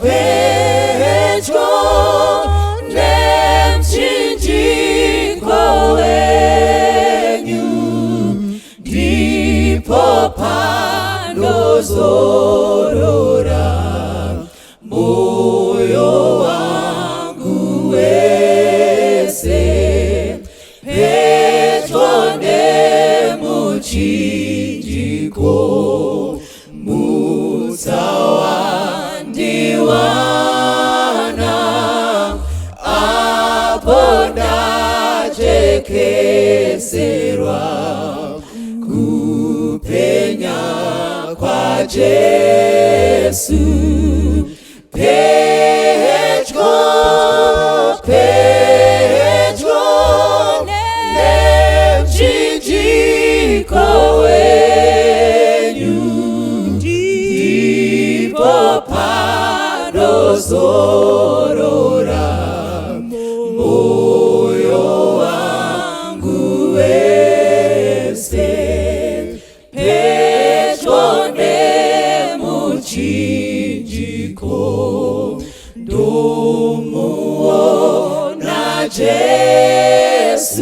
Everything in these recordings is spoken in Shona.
pedyo nemchinjiko wenyu, ndipo pandozorora moyo wangu wese. Pedyo nemuchinjiko mutsawandiwana, apo ndajekeserwa kupenya kwa Jesu. Pedyo, pedyo nemchinjiko wenyu, ndipo pandozorora moyo wangu wese. Pedyo nemuchinjiko ndomuona Jesu,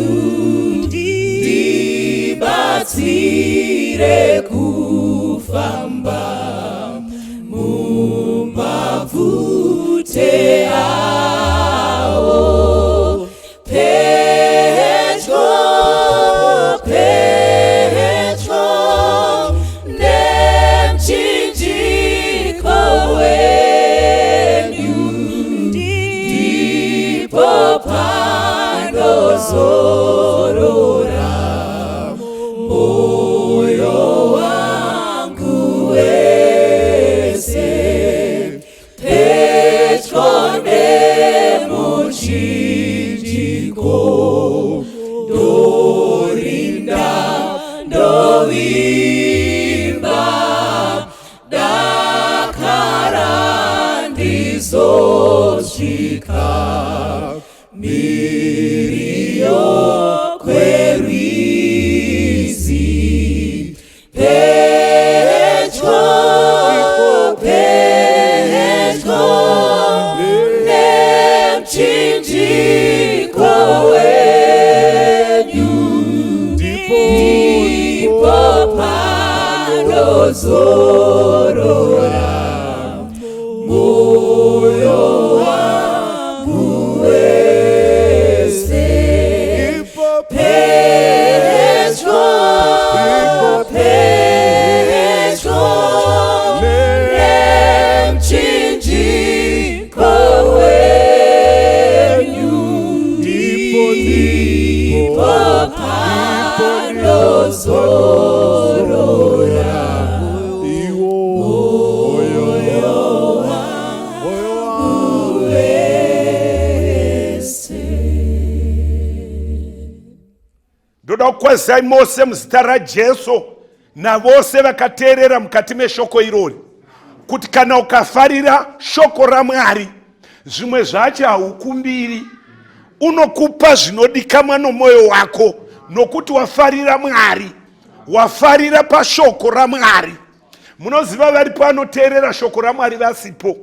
ndibatsire kufamba mumabvute awo. Pedyo, pedyo nemchinjiko wenyu, ndipo pandozorora moyo wangu wese. Pedyo nemuchinjiko ndorinda ndovimba, dakara ndizosvika miriyo kwerwizi. Pedyo, pedyo nemchinjiko wenyu, ndipo pandozorora moyo wangu wese. Pedyo, pedyo nemchinjiko wenyu, ndipo pandozorora moyo wangu wese. Ndoda kukwezai mose muzita raJesu navose vakateerera mukati meshoko irori, kuti kana ukafarira shoko raMwari, zvimwe zvacho haukumbiri, unokupa zvinodikanwa nomwoyo wako, nokuti wafarira Mwari, wafarira pashoko raMwari. Munoziva vari panoteerera shoko raMwari vasipo,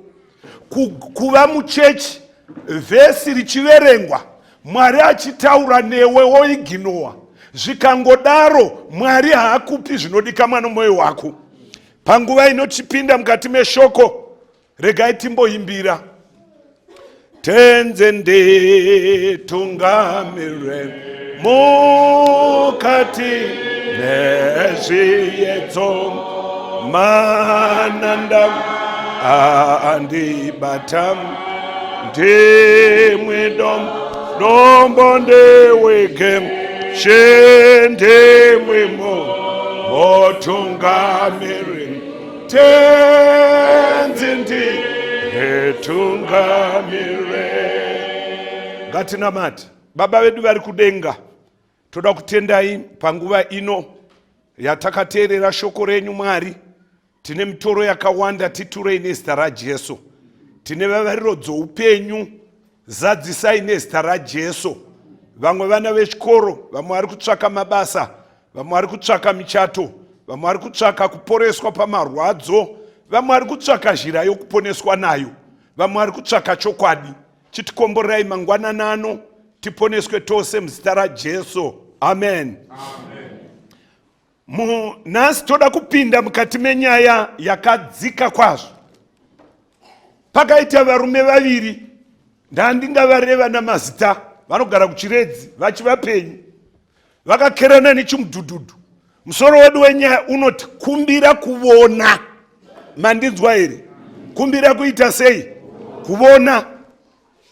kuva muchechi, vhesi richiverengwa, Mwari achitaura newe woiginowa, zvikangodaro Mwari haakupi zvinodikanwa nomwoyo wako. Panguva inochipinda mukati meshoko, regai timboimbira. Tenze nditungamire mukati mezviyedzo, mananda andibata ndimwe dombo ndewege shendemwe motungamire. Tenze nditungamire. Ngatinamati. Baba vedu vari kudenga, toda kutendai panguva ino yatakateerera shoko renyu Mwari. Tine mitoro yakawanda, titurei nezita raJesu. Tine vavariro dzoupenyu, zadzisai nezita raJesu. Vamwe vana vechikoro, vamwe vari kutsvaka mabasa, vamwe vari kutsvaka michato, vamwe vari kutsvaka kuporeswa pamarwadzo, vamwe vari kutsvaka zhira yokuponeswa nayo. vamwe vari kutsvaka chokwadi. Chitikomborerai mangwanana ano tiponeswe tose muzita raJesu. Amen. Nhasi toda kupinda mukati menyaya yakadzika kwazvo. Pakaita varume vaviri, ndandingavareva namazita, vanogara kuchiredzi vachivapenyu. Vakakerana nechimudhudhudhu. Musoro wedu wenyaya unoti kumbira kuona. Mandinzwa here? Kumbira kuita sei? Kuona.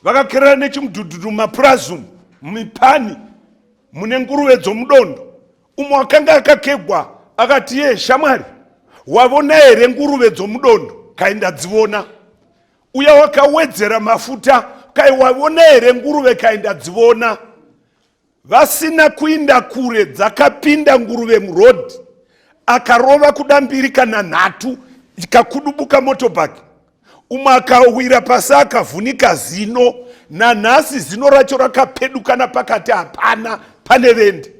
Vakakerana nechimudhudhudhu mumapurazumu, mumipani, mune nguruve dzomudondo. Umwe akanga akakegwa akati, ye shamwari, wavona here nguruve dzomudondo? Kai ndadziona. Uya wakawedzera mafuta, kai wavona here nguruve? Kai ndadziona. Vasina kuinda kure, dzakapinda nguruve murodhi, akarova kuda 2 kana 3, ikakudubuka motobhagi. Umwe akawira pasi akavhunika zino, nanhasi zino racho rakapeduka napakati, hapana, pane vende.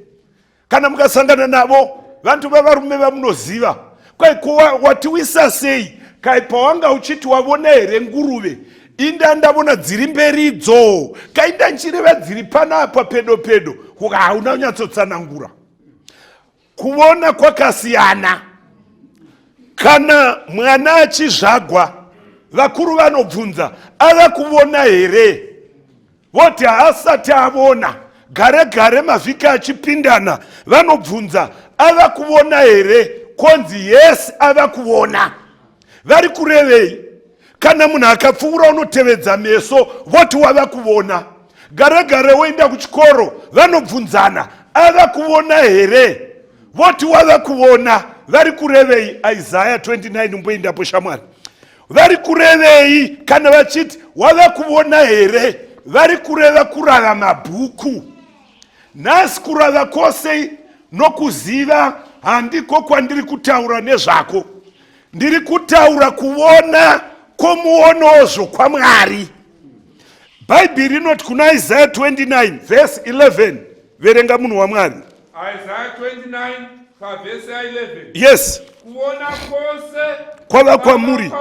Kana mukasangana navo, vantu vavarume vamunoziva, kwai watiwisa sei? Kai pawanga uchiti wavona here nguruve? Inda ndavona dziri mberidzo, kainda nchireva dziri panapa pedo pedo. Hauna unyatsotsanangura. Kuona kwakasiyana. Kana mwana achizvagwa, vakuru vanobvunza, ava kuvona here? Voti haasati avona. Gare gare mavhiki achipindana, vanobvunza, ava kuvona here? Konzi yes, ava kuvona. Vari kurevei? Kana munhu akapfuura unotevedza meso, voti wava kuvona. Gare gare woenda kuchikoro, vanobvunzana, ava kuvona here? Voti wava kuvona. Vari kurevei? Isaiah 29 mboendapo shamwari. Vari kurevei kana vachiti wava kuvona here? Vari kureva kurava mabhuku. Nhasi kurava kwose nokuziva handiko kwandiri kutaura nezvako. Ndiri kutaura kuona kwomuonozvo kwaMwari. Bhaibheri rinoti kuna Isaiah 29 verse 11. Verenga munhu waMwari. Isaiah 29 verse 11. Yes. Kuona kwose kwava kwamuri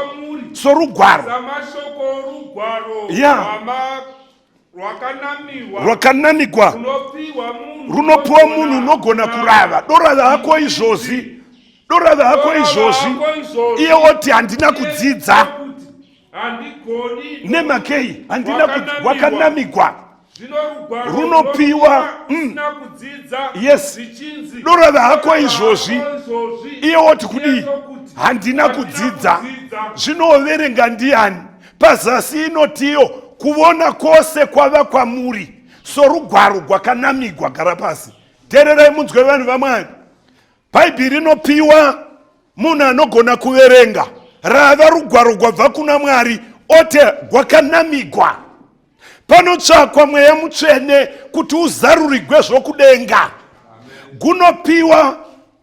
sorugwaro. samashoko rugwaro. Yeah. Rwakanamigwa. Runopiwa munhu unogona kurava. Dorava hako izvozvi. Dorava hako izvozvi. Iye oti handina kudzidza. Nemakei handina wakanamigwa. Runopiwa. Yes. Dorava hako izvozvi. Iye oti kudi handina kudzidza. Zvinoverenga ndiani? Pazasi inotiyo kuona kwose kwava kwamuri sorugwaro rwakanamigwa. Gara pasi. Tererai munzwe vanhu vaMwari. Bhaibheri rinopiwa munhu anogona kuverenga. Rava rugwaro rwabva kuna Mwari, ote rwakanamigwa. Panotsvakwa mweya mutsvene kuti uzarurigwe zvokudenga. Gunopiwa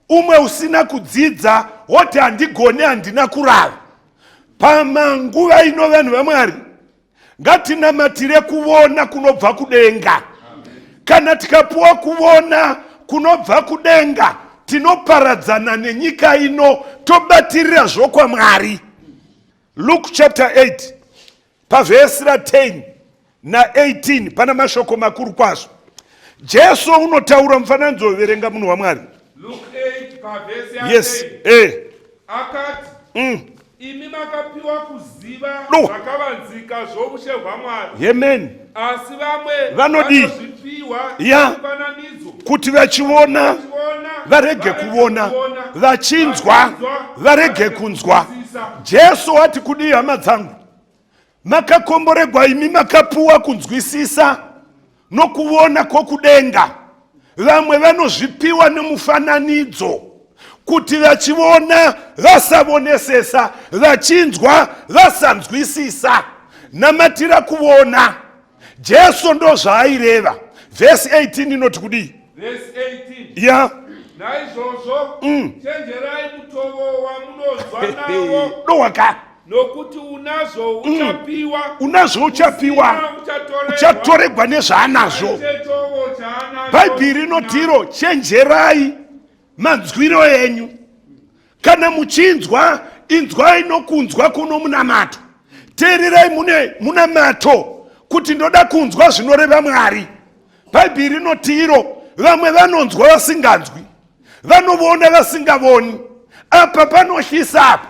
umwe usina kudzidza, ote handigoni, handina kurava. Pamanguva ino vanhu vaMwari, ngatinamatire kuona kunobva kudenga. Kana tikapuwa kuona kunobva kudenga, tinoparadzana nenyika ino, tobatirira zvokwamwari. Luke chapter 8 pavhesi ra10 na18 pana mashoko makuru kwazvo. Jesu unotaura mufananidzo weverenga munhu waMwari. Luke 8 pavhesi ya Yes. 10. Akati imi makapiwa kuziva zvakavanzika zvobushe hwaMwari. Amen. Asi vamwe vanozvipiwa mufananidzo kuti vachiona varege kuona, vachinzwa varege kunzwa. Jesu ati kudi hama dzangu, makakomboregwa imi makapuwa kunzwisisa nokuona kwokudenga. Vamwe vanozvipiwa nemufananidzo kuti vachiona vasavonesesa, vachinzwa vasanzwisisa. Namatira kuona. Jesu ndo zvaaireva. Verse 18 inoti kudi? Verse 18. Yeah. Naizvozvo chenjerai mutovo wamunonzwa nawo. Dowaka. Nokuti unazvo uchapiwa. Unazvo uchapiwa. Uchatoregwa nezvaanazvo. Bhaibheri rinotiro chenjerai manzwiro enyu. Kana muchinzwa, inzwai nokunzwa kuno munamato. teererai muna mato kuti ndoda kunzwa zvinoreva Mwari. Bhaibheri rinoti iro, vamwe vanonzwa vasinganzwi, vanoona vasingavoni. Apa panotyisa apa.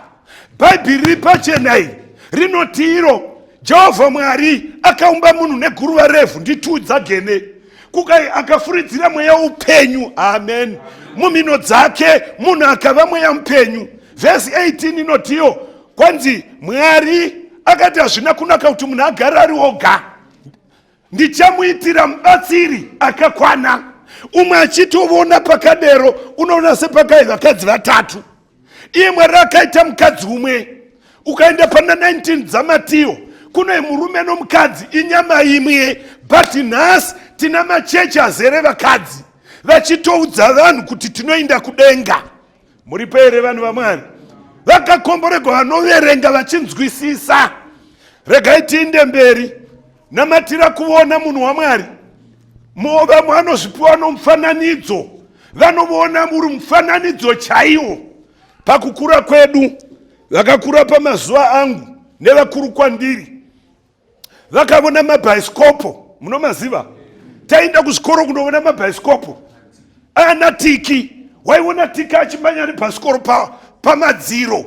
Bhaibheri ripachena iri rinoti iro, Jehovha Mwari akaumba munhu neguruva revhu nditu dzagene, akafuridzira mweya upenyu. Amen. Mumino dzake munhu akava mweya mupenyu. Vhesi 18 inotiyo, kwanzi Mwari akati hazvina kunaka kuti munhu agare ari oga, ndichamuitira mubatsiri akakwana. Umwe achitoona pakadero unoona sepakaiva vakadzi vatatu. Iye Mwari akaita mukadzi umwe. Ukaenda pana 19 dzaMatiyo, kuno murume nomukadzi inyama imwe, but nhasi tina machechi azere vakadzi vachitoudza vanhu kuti tinoenda kudenga. Muripo here vanhu vaMwari? Vakakomboregwa vanoverenga vachinzwisisa. Regai tiinde mberi. Namatira kuona munhu waMwari. Vamwe vanozvipiwa nomufananidzo, vanoona muri mufananidzo chaiwo. Pakukura kwedu, vakakura pamazuva angu nevakuru kwandiri, vakaona mabhaisikopo. Munomaziva? Taenda kuzvikoro kunoona mabhaisikopo. Ana tiki, waiona tiki achimanya nebhasikoro pamadziro.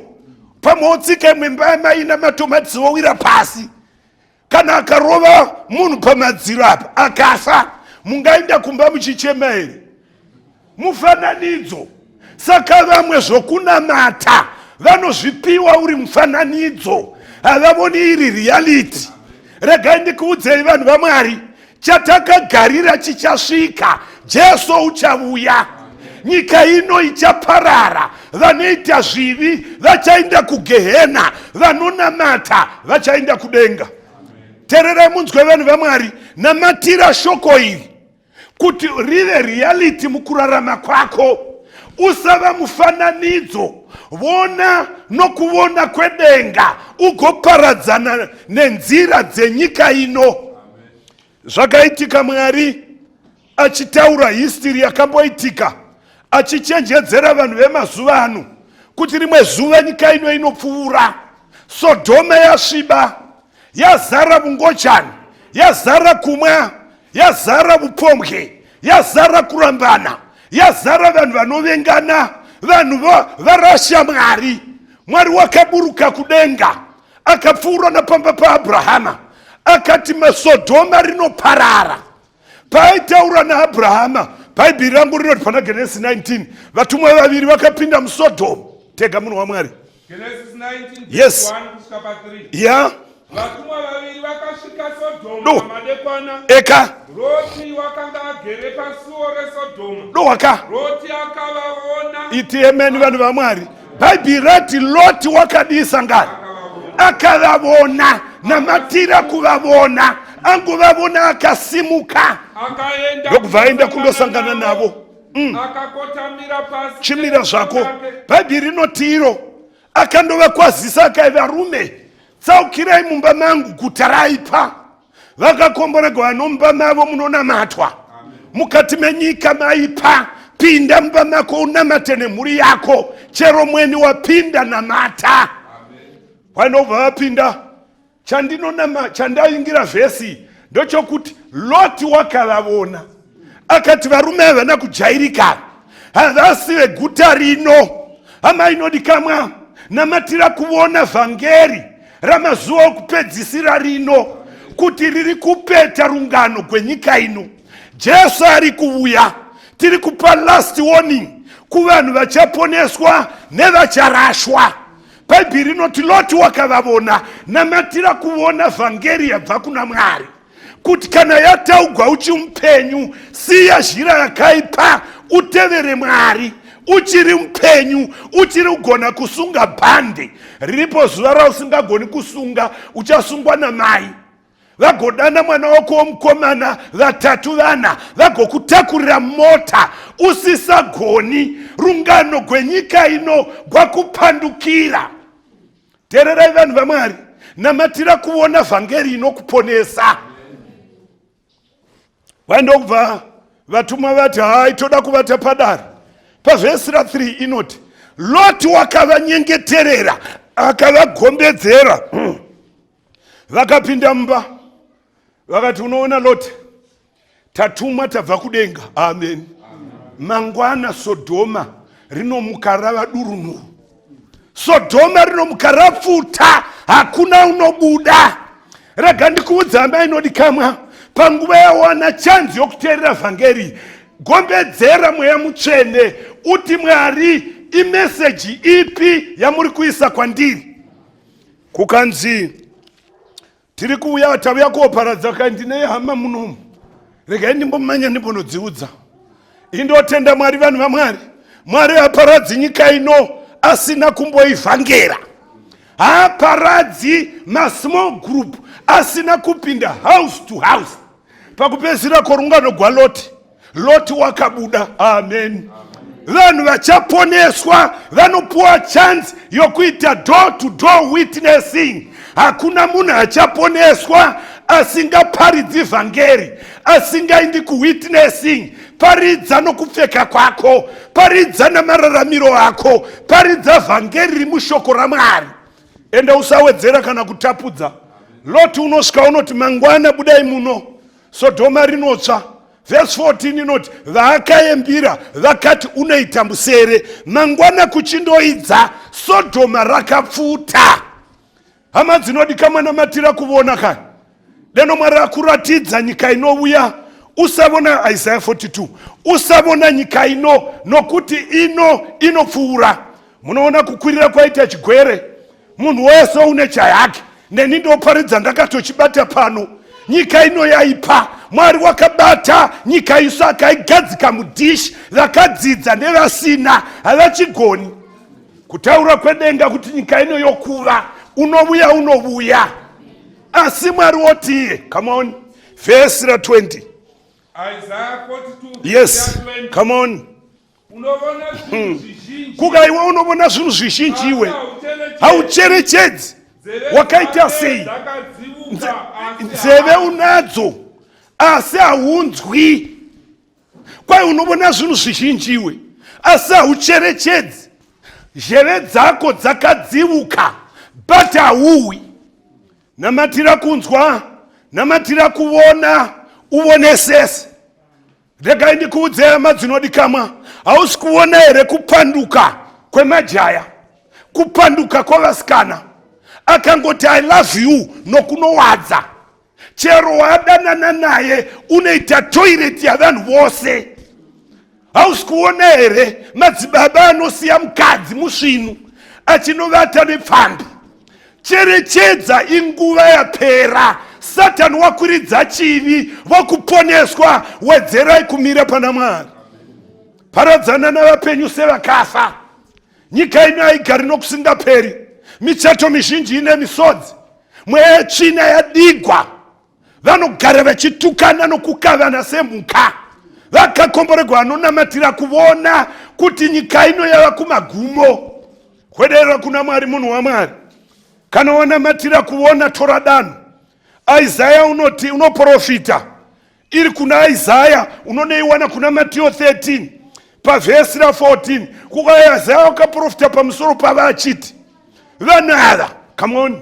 Pamotsika imwemba yamai namatomati wowira pasi. Kana akarova munhu pamadziro apa akafa, mungaenda kumba muchichema here? Mufananidzo. Saka vamwe zvokunamata vanozvipiwa uri mufananidzo, havavoni iri reality. Regai ndikuudzei vanhu vaMwari, chatakagarira chichasvika. Jesu uchauya. Nyika ino ichaparara. Vanoita zvivi vachaenda kugehena, vanonamata vachaenda kudenga. Tererai munzwe vanhu vaMwari, namatira shoko iri kuti rive reality mukurarama kwako. Usava mufananidzo. Vona nokuvona kwedenga ugoparadzana nenzira dzenyika ino. Zvakaitika Mwari achitaura history yakamboitika, achichenjedzera vanhu vemazuva ano kuti rimwe zuva nyika ino inopfuura. Sodhoma yasviba, yazara bungochani, yazara kumwa, yazara upombwe, yazara kurambana, yazara vanhu vanovengana, vanhu varasha Mwari. Mwari wakaburuka kudenga, akapfuura napamba paAbrahama, akati Sodhoma rinoparara. Paitaura naAbrahama, Bhaibheri rangu rinoti pana Genesis 19, vatumwa vaviri vakapinda muSodhoma. Tega munhu waMwari. Genesis 19, yes. 1-3. Yeah. Vatumwa vaviri vakasvika Sodhoma madekwana. Eka. Roti wakanga agere pasuo reSodhoma. Waka. Roti akavaona. Iti amen vanhu vaMwari. Bhaibheri rati Loti wakadisa ngani? Akavavona. Namatira kuvavona. Anguvavona akasimuka. Ndokubvaenda kundosangana navo. Akakotamira pasi. Chimira zvako. Bhaibheri rinoti iro, akandovakwazisa akati varume, tsaukirai mumba mangu guta raipa. Vakakomboregwa nomumba mavo munonamatwa. Mukati menyika maipa, pinda mumba mako unamate nemhuri yako. Chero mweni wapinda namata. Vanobva vapinda. Chandaingira vhesi ndochokuti Loti wakavavona, akati varume havana kujairika, havasi veguta rino. Hama inodikamwa, namatira kuona vhangeri ramazuva okupedzisira rino kuti riri kupeta rungano kwenyika ino. Jesu ari kuuya. Tiri kupa last warning kuvanhu vachaponeswa nevacharashwa. Bhaibheri rinoti Loti wakavavona, namatira kuona vhangeri yabva kuna Mwari, kuti kana yataugwa uchi mupenyu, siya zhira yakaipa, utevere Mwari. Uchiri mupenyu, uchiri kugona kusunga bhande. Riripo zuva rausingagoni kusunga, uchasungwa namai. Vagodana mwana wako womukomana, vatatu vana, vagokutakurira mota, usisagoni. Rungano gwenyika ino gwakupandukira. Tererai vanhu vaMwari, namatira kuona vhangeri inokuponesa. Vandokubva vatumwa vati hai toda kuvata padare. Pavhesi ra3 inoti Loti wakavanyengeterera, akavagombedzera. vakapinda mumba vakati, unoona Loti, tatumwa tabva kudenga. Amen. Mangwana Sodhoma rinomuka rava durunhuru. Sodhoma rinomuka rapfuta, hakuna unobuda. Rega ndikuudza hama inodikamwa, panguva yawana chanzi yokuteerera vhangeri, gombedzera Mweya Mutsvene uti, Mwari, imeseji ipi yamuri kuisa kwandiri? Kukanzi tiri kuuya, tauya kuoparadza, kandi ndine hama munomu, regai ndimbomanya ndimbonodziudza. Indotenda Mwari, vanhu vaMwari, Mwari aparadzi nyika ino asina kumboivhangera. Haaparadzi masmall group asina kupinda house to house. Pakupedzisira korungano gwaLoti, Loti wakabuda. Amen. Vanhu vachaponeswa vanopuwa chance yokuita door to door witnessing. Hakuna munhu achaponeswa asingaparidzi vhangeri, asingaindi kuwitnessing. Paridza nokupfeka kwako, paridza namararamiro ako, paridza vhangeri rimushoko raMwari. Enda usawedzera kana kutapudza. Loti unosvika unoti, mangwana budai muno, Sodhoma rinotsva. Verse 14 inoti, vaakayembira vakati, unoita musere. Mangwana kuchindoidza, Sodhoma rakapfuta. Hama dzinodikamwa namatira kuona kani. Leno Mwari akuratidza nyika inouya. Usavona Isaiah 42. Usavona nyika ino, nokuti inopfuura. Munoona kukwirira kwaita chigwere. Munhu wese une chayake. Neni ndoparidza ndakatochibata pano. Nyika ino yaipa. Mwari wakabata nyika iso akaigadzika mudhishi, vakadzidza nevasina havachigoni. Kutaura kwedenga kuti nyika ino yokuva, unovuya. Asi Mwari wotiye, come on, verse 20. Isaiah 42. Yes, come on. Unovona zvinhu zvizhinji. Kuka iwe unovona zvinhu zvizhinji iwe, haucherechedzi. Wakaita sei? Nzeve unadzo, asi haunzwi. Kwai unovona zvinhu zvizhinji iwe, asi haucherechedzi. Nzeve dzako dzakadzivuka, but hauwi. Namatira kunzwa, namatira kuona, uonesese. Regai ndikuudze hama dzinodikamwa, hausi kuona here kupanduka kwemajaya, kupanduka kwavasikana. Akangoti I love you nokunowadza. Chero wadanana naye unoita toilet yavanhu vose. Hausi kuona here madzibaba anosiya mukadzi musvinu achinovata nepfambi. Cherechedza, inguva yapera. Satani wakwiridza chivi, vokuponeswa, wedzerai kumira pana Mwari. Paradzana navapenyu sevakafa. Nyika ino haigari nokusingaperi. Michato mizhinji ine misodzi. Mweya yetsvina yadigwa. Vanogara vachitukana nokukavana semhuka. Vakakomboregwa vanonamatira kuona kuti nyika ino yava kumagumo. Kwederera kuna Mwari, munhu waMwari. Kana wanamatira kuona tora danho. Isaiah unoti, unoprofita. Iri kuna Isaiah unoneiwana kuna Matthew 13. Pavhesi 14. Kuka Isaiah wakaprofita pamusoro pavachiti, vanava, come on.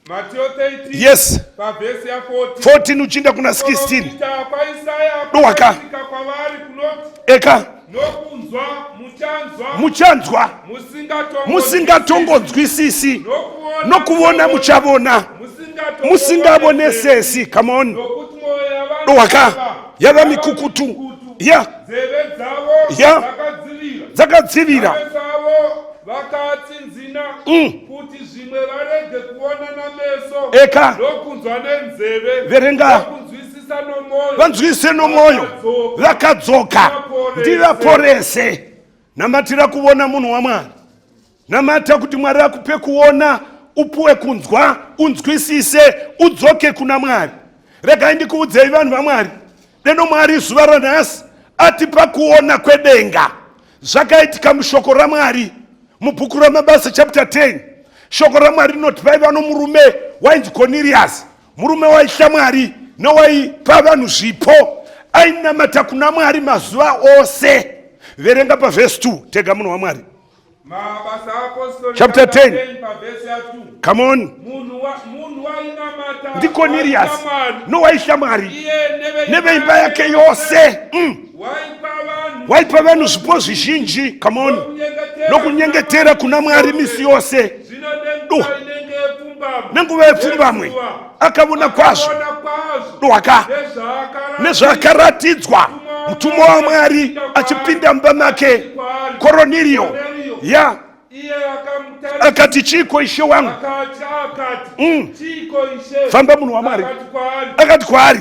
Matthew 13. Yes. Pavhesi 14. 14 uchinda kuna 16. Doaka. Eka. Muchanzwa. Musingatongonzwisisi. Nokuona muchavona. Musingavonesesi. Come on. Doaka. Yava mikukutu. Ya. Ya. Zakadzivira. Vakatsinzina kuti zvimwe varege kuona nameso, eka nokunzwa nenzeve, verenga nokunzwisisa nomwoyo, vanzwise nomwoyo, vakadzoka ndivaporese. Namatira kuona munhu waMwari. Namata kuti Mwari akupe kuona, upuwe kunzwa, unzwisise, udzoke kuna Mwari. Regai ndikuudzei vanhu vaMwari, leno Mwari zuva ranhasi atipa kuona kwedenga. Zvakaitika mushoko raMwari. Mubhuku raMabasa chapter 10, shoko raMwari rinoti paiva nomurume wainzi Cornelius, murume waitya Mwari nowaipa vanhu zvipo, ainamata kuna Mwari mazuva ose. Verenga pavhesi 2, tega munhu waMwari. Mabasa apostoli chapter 10, pavhesi 2. come on. Munhu ndi Cornelius nowaisha Mwari neveimba yake yose waipa vanhu zvipo zvizhinji, come on, nokunyengetera kuna Mwari misi yose nenguva yepfumbamwe akavona kwazvo dwaka nezvakaratidzwa mutumwa wa Mwari achipinda mumba make Koronelio ya akati chiko ishe wangu famba munhu wa Mwari akati kwaari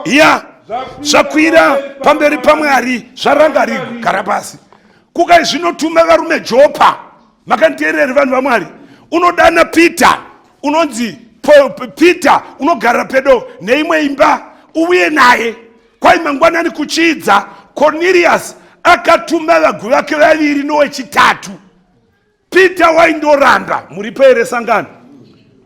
ya zvakwira pamberi paMwari zvarangarigwa gara pasi kukai zvinotuma varume Jopa makanditeereri vanhu vaMwari unodana Peter unonzi Peter unogara pedo neimwe imba uye naye kwai mangwanani kuchidza Cornelius akatuma vagu vake vaviri nowechitatu. Peter waindoramba muripo here sangano.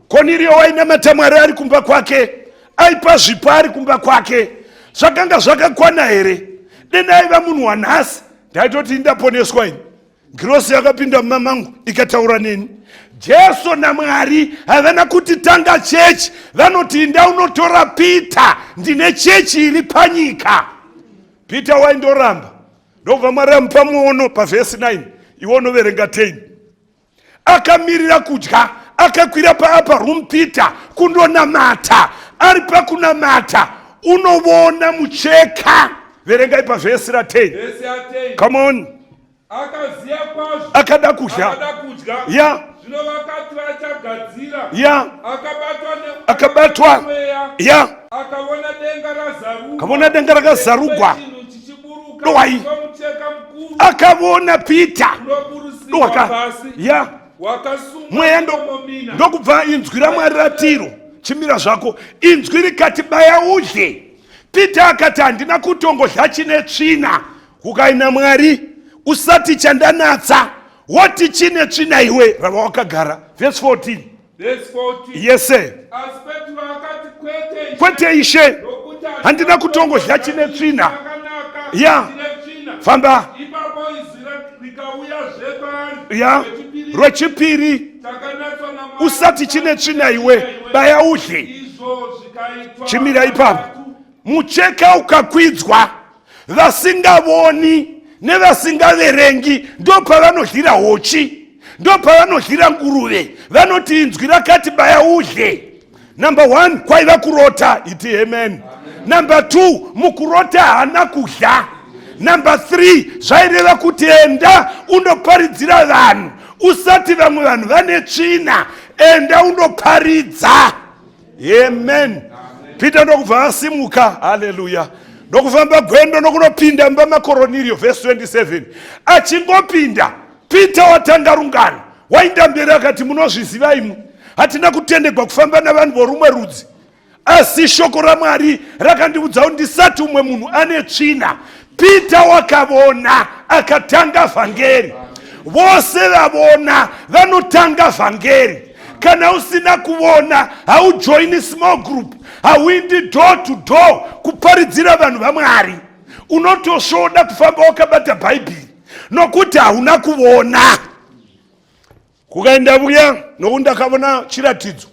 Cornelio wainamata Mwari ari kumba kwake, aipa zvipo ari kumba kwake. Zvakanga zvakakwana here deni aiva munhu wanhasi ndaitoti ndaponeswa ini. Girosi yakapinda mumba mangu ikataura neni. Jesu naMwari havana kuti tanga chechi, vanoti ndaunotora Peter ndine chechi iri panyika. Peter waindoramba ndobva Mwari amupa muono pavhesi 9 iwo unoverenga 10. Akamirira kudya akakwira paapa room Peter kundonamata. Ari pakunamata unovona mucheka, verengai pavhesi 10. Come on. Akada kudya ya ya akabatwa ya akavona denga rakazarugwa dowai akavona Peter dowaka ya mweya ndokubva inzwi raMwari ratiro chimira zvako inzwi rikati baya udye. Peter akati handina kutongodya chine tsvina. Kukaina Mwari usati chandanatsa woti chine tsvina iwe rava wakagara. Verse 14. Yes kwete ishe handina kutongodya chine tsvina ya famba ya rwechipiri usati chine tsvina iwe baya udye. Chimira ipapo mucheka ukakwidzwa, vasingavoni nevasingaverengi ndopavanodyira hochi, ndopavanodyira nguruve. Vanoti inzwi rakati baya udye. Number 1 kwaiva kurota, iti amen. Number 2 mukurota hana kudya. Number 3 zvaireva kuti enda undoparidzira vanhu usati vamwe vanhu vane tsvina, enda undoparidza. Amen. Peter ndokubva asimuka, haleluya, ndokufamba gwendo nokunopinda mumba maKoronelio. Verse 27. Achingopinda Peter watanga rungano, wainda mberi akati munozviziva imwe hatina kutendegwa kufamba navanhu vorumwe rudzi, asi shoko raMwari rakandiudza kuti ndisati umwe munhu ane tsvina. Peter wakavona akatanga vhangeri. Vose vavona vanotanga vhangeri. Kana usina kuvona haujoini small group, hauindi door to door kuparidzira vanhu vaMwari. Unotosvoda kufamba wakabata Bhaibheri nokuti hauna kuvona. Kukaenda vuya nokuti ndakavona chiratidzo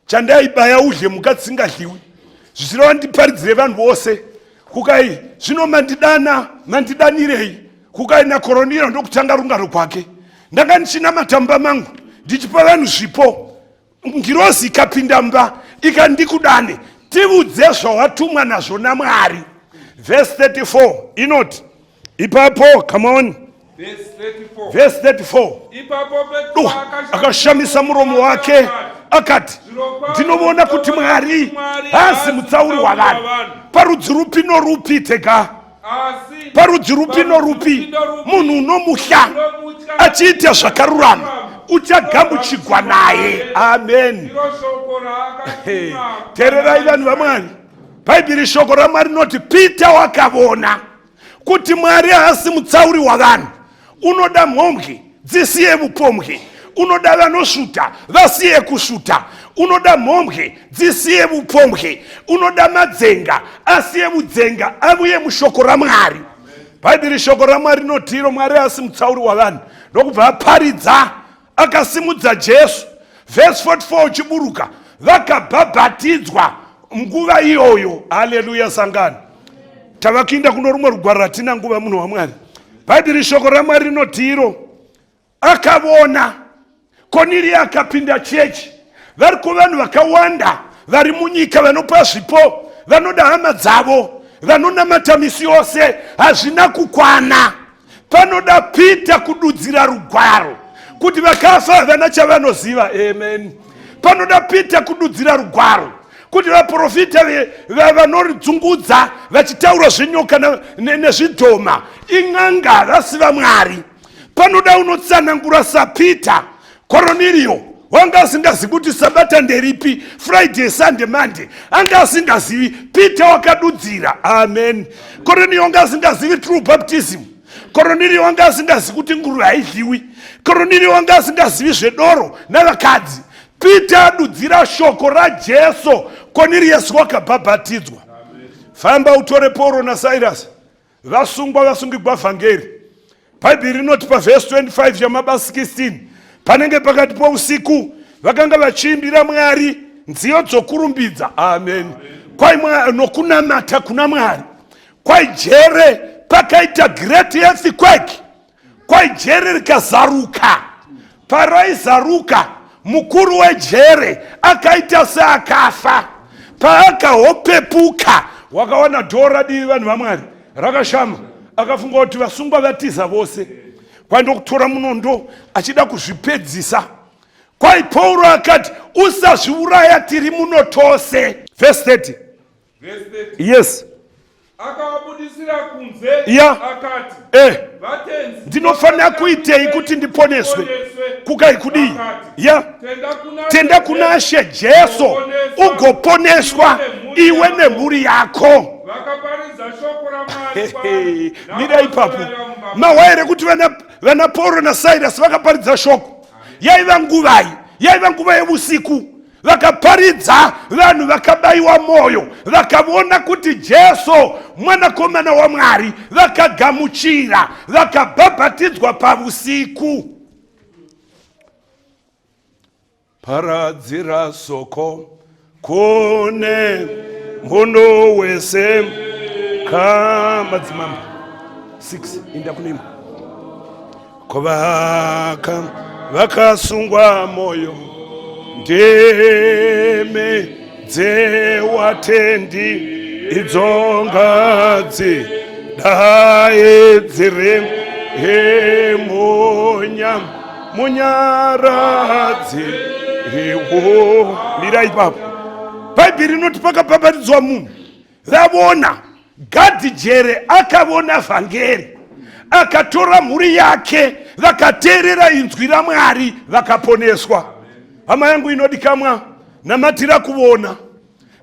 chandaibaya udye muka dzisingadyiwi zvisireva ndiparidzire vanhu vose. Kukai zvino mandidanirei. Kukai naKoronelio ndokutanga rungano kwake. Ndanga ndichinamata mumba mangu ndichipa vanhu zvipo. Ngirozi ikapinda mumba ikandikudane, tiudze zvawatumwa nazvo naMwari. Verse 34 inoti ipapo, come on. Verse 34. Akashamisa muromo wake akati ndinovona kuti Mwari hasi mutsauri wavanhu. Parudzi rupi norupi tega, parudzi rupi norupi munhu unomuhya achiita zvakarurama uchagamuchigwa naye. Amen. Teererai vanhu vaMwari, Bhaibheri shoko raMwari rinoti Peter wakavona kuti Mwari hasi mutsauri wavanhu. Unoda mhomwe dzisiye upomwe, unoda vanosvuta vasiye kusvuta, unoda mhomwe dzisiye upomwe, unoda madzenga asiye udzenga, avuye mushoko raMwari. Bhaibheri shoko raMwari rinoti Mwari hasi mutsauri wavanhu. Ndokubva aparidza akasimudza Jesu Verse 44 uchiburuka vakabhabhatidzwa nguva iyoyo. Haleluya sangano. Tavakinda kuno rumwe rugwaro ratina nguva munhu waMwari. Bhaibheri shoko raMwari rinoti iro akavona Kornelio akapinda chechi. Vari kuvanhu vakawanda vari munyika vanopa zvipo, vanoda hama dzavo, vanonamata misi yose, hazvina kukwana. Panoda Pita kududzira rugwaro kuti vakafa havana chavanoziva. Amen. Panoda Pita kududzira rugwaro kuti vaprofita vanoridzungudza vachitaura zvenyoka nezvidhoma ing'anga vasiva Mwari. Panoda unotsanangura saPita. Kornelio wanga asingazivi kuti sabata nderipi, Friday, Sunday, Monday, anga asingazivi. Pita wakadudzira. Amen. Kornelio wanga asingazivi true baptism. Kornelio wanga asingazivi kuti nguruve haidyiwi. Kornelio wanga asingazivi zvedoro navakadzi. Pita adudzira shoko raJesu. Kornelius wakabhabhatidzwa. Famba utore Pauro naSilas, vasungigwa vhangeri. Bhaibheri rinoti paverse 25 yamabasa 16, panenge pakati pousiku vakanga vachiimbira Mwari nziyo dzokurumbidza. Amen. Kwai nokunamata kuna Mwari. Kwai jere pakaita great earthquake. Kwai jere rikazaruka. Paraizaruka mukuru wejere akaita seakafa. Paakahopepuka wakaona dhora divi vanhu vaMwari rakashama, akafunga kuti vasungwa vatiza vose, kwaenda kutora munondo achida kuzvipedzisa. Kwai Pauro akati usazviuraya tiri muno tose. Verse 30. Yes. Akavabudisira kunze akati, vatenzi, ndinofanira kuitei kuti ndiponeswe? Kukai kudii? Tenda kuna She Jesu ugoponeswa iwe nemhuri yako. Mira ipapo mawaire kuti vana Pauro naSilas vakaparidza shoko. Yaiva nguvai? Yaiva nguva yevusiku. Vakaparidza, vanhu vakabayiwa moyo, vakavona kuti Jesu mwanakomana waMwari, vakagamuchira, vakabhabhatidzwa pavusiku. Paradzira soko kune munhu wese kamadzimambo 6 inda kunima kovaka vakasungwa moyo ndeme dzewatendi idzongadzi daye dzire munyaradzi ewo. Mira ipapo Bhaibheri rinoti pakabhabhatidzwa munhu vavona Gadhi jere akavona vhangeri, akatora mhuri yake, vakateerera inzwi raMwari, vakaponeswa. Hama yangu inodikamwa, namatira kuona.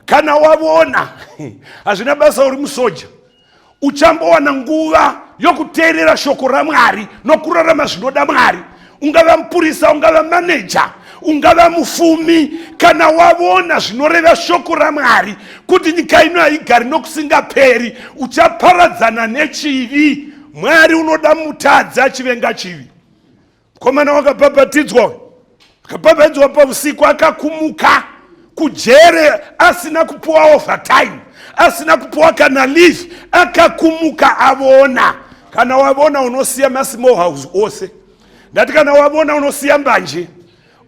Kana wavona hazvina basa uri musoja, uchambowana nguva yokuteerera shoko raMwari nokurarama zvinoda Mwari. Ungava mupurisa, ungava maneja, ungava mufumi, kana wavona zvinoreva shoko raMwari kuti nyika ino haigari nokusingaperi, uchaparadzana nechivi. Mwari unoda mutadzi achivenga chivi. Mukomana wakabhabhatidzwa, akabhabhatidzwa pausiku, akakumuka kujere asina kupuwa overtime, asina kupuwa kana leave, akakumuka avona. Kana wavona unosiya masimo house ose. Ndati kana wavona unosiya mbanje,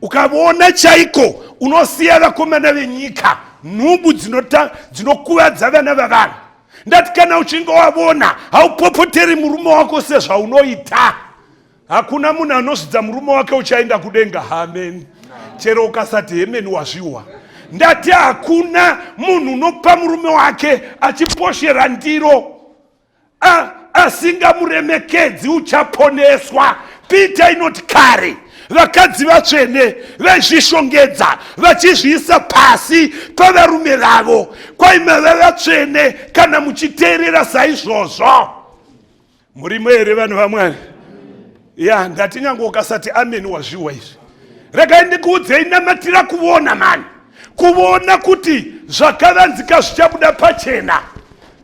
ukavona chaiko unosiya vakomana venyika, nhumbu dzinokuvadza vana vavanhu. Ndati kana uchinge wavona haupopoteri murume wako sezvaunoita, hakuna munhu anozvidza murume wake uchaenda kudenga. Amen. Chero ukasati hemeni wazviwa. Ndati hakuna munhu unopa murume wake achiposhera ndiro asingamuremekedzi uchaponeswa. Pita inoti kare vakadzi vatsvene vezvishongedza vachizviisa pasi pavarume vavo. Kwaimava vatsvene kana muchiteerera saizvozvo. Murimo here vanhu vaMwari? Ya, ndati nyange ukasati ameni wazviwa izvi. Regai ndikuudzei, namatira kuona mani, kuona kuti zvakavanzika zvichabuda pachena.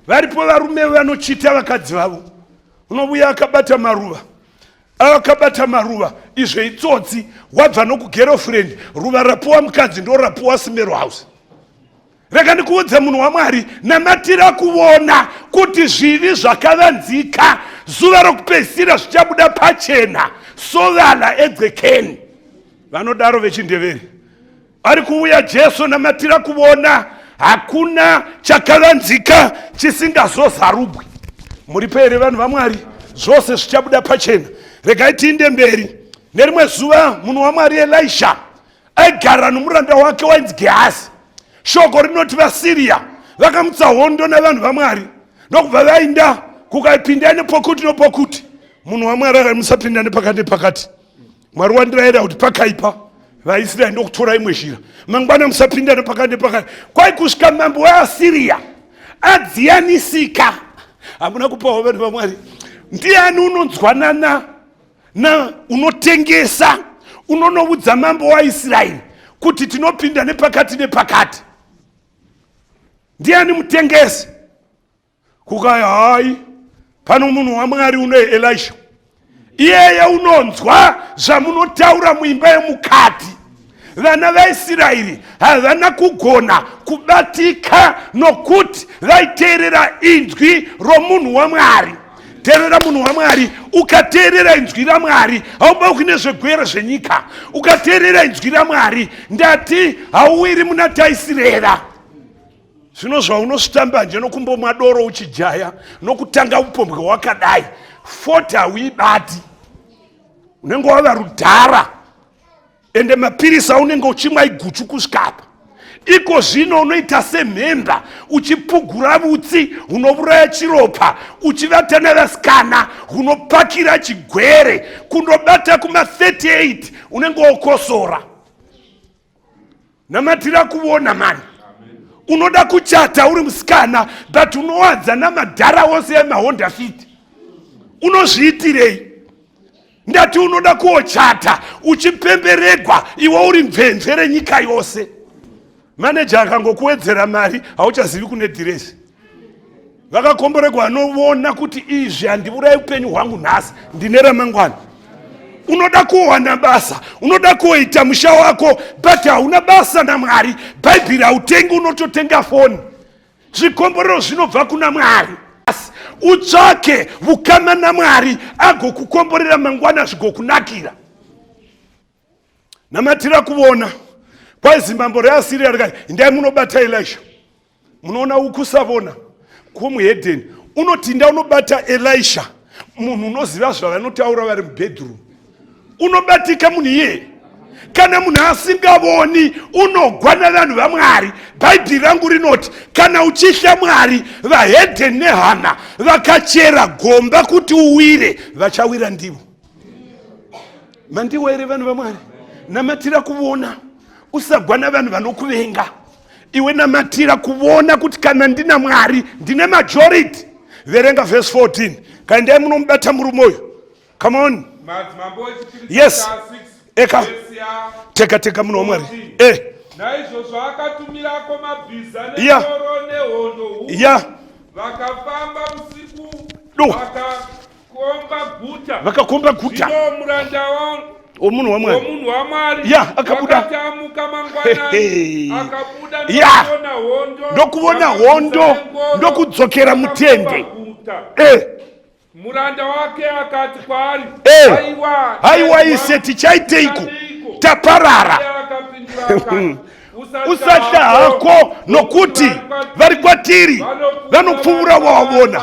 Varipo varume vanochita vakadzi vavo. Unobuya akabata maruva, akabata maruva, izvo itsotsi, wabva nokugirlfriend, ruva rapuwa mukadzi ndo rapuwa smero house. Rega ndikuudze munhu waMwari, namatira kuona kuti zvivi zvakavanzika zuva rokupedzisira zvichabuda pachena, sovala edzekeni. Vanodaro vechindeveri. Ari kuuya Jesu, namatira kuona hakuna chakavanzika chisingazozarubwi. Muri pere vanhu vaMwari, zvose zvichabuda pachena. Regai tiinde mberi. Nerimwe zuva munhu waMwari Elisha aigara nomuranda wake wainzi Gehazi. Shoko rinoti vaSiria vakamutsa hondo navanhu vaMwari, ndokubva vainda kukaipinda nepokuti nopokuti. Munhu waMwari akamusapinda nepakati nepakati. Mwari wandirayira kuti pakaipa vaIsraeri ndokutora imwe zhira, mangwana musapinda nepakati nepakati. Kwai kusvika mambo weAsiria adziyanisika. Hamuna kupawo vanhu vaMwari, ndiani unonzwanana na unotengesa unonoudza mambo waIsraeri kuti tinopinda nepakati nepakati? Ndiani mutengesi? Kukaya hai pano munhu waMwari uno Elisha, iyeye unonzwa zvamunotaura muimba yemukati. Vana vaIsraeri havana kugona kubatika nokuti vaiteerera inzwi romunhu waMwari. Teerera munhu waMwari, ukateerera inzwi raMwari haubauki nezvegwere zvenyika. Ukateerera inzwi raMwari ndati hauwiri muna taisirera. Zvino zvaunosvitamba nje nokumbomwa doro uchijaya nokutanga upombwe wakadai 40 hauibati. Unenge wava rudhara ende mapirisa unenge uchimwa iguchu kusvika. Iko zvino unoita semhemba uchipugura vutsi hunouraya chiropa, uchivata navasikana hunopakira chigwere kundobata kuma 38 unenge wokosora. Namatira kuona mani. Unoda kuchata uri musikana but unowadza namadhara wose emaHonda Fit. Unozviitirei? Ndati unoda kuochata uchipemberegwa iwe uri mvemvere nyika yose. Manager akangokuwedzera mari hauchazivi kune diresi. Vakakomboregwa vanoona kuti izvi handiurayi upenyu hwangu nhasi, ndine ramangwana. Unoda kuwana basa, unoda kuita musha wako but hauna basa naMwari. Bhaibheri hautengi, unototenga foni. Zvikomborero zvinobva kuna Mwari. Utsvake vukama naMwari agokukomborera mangwana zvigokunakira. Namatira kuona kwai zimbambo reAsiria rikati ndai munobata Elisha. Munoona ukusavona kumuhedheni unotinda unobata Elisha, munhu unoziva zvavanotaura vari mubedroom. Unobatika munhu iye. Kana munhu asingavoni unogwana vanhu vaMwari. Bhaibheri rangu rinoti kana uchihla Mwari vahedheni neHana vakachera gomba kuti uwire vachawira ndivo. Mandiwo ere vanhu vaMwari? Namatira kuona usagwana vanhu vanokuvenga. Iwe namatira kuona kuti kana ndina Mwari ndine majority. Verenga verse 14. Kana ndai munomubata murume uyu. Come on. Yes. Eka. Teka munhu waMwari. Naizvozvo akatumirako mabhiza netoro nehondo huru. Vakafamba usiku vakakomba guta. Zvino muranda omunhu waMwari akatamuka mangwanani akabuda ndokuona hondo ndokudzokera mutende. Muranda wake akati kwaari, haiwa ise tichaiteiko? Taparara. Usatya hako nokuti vari kwatiri vanopfuura wawavona.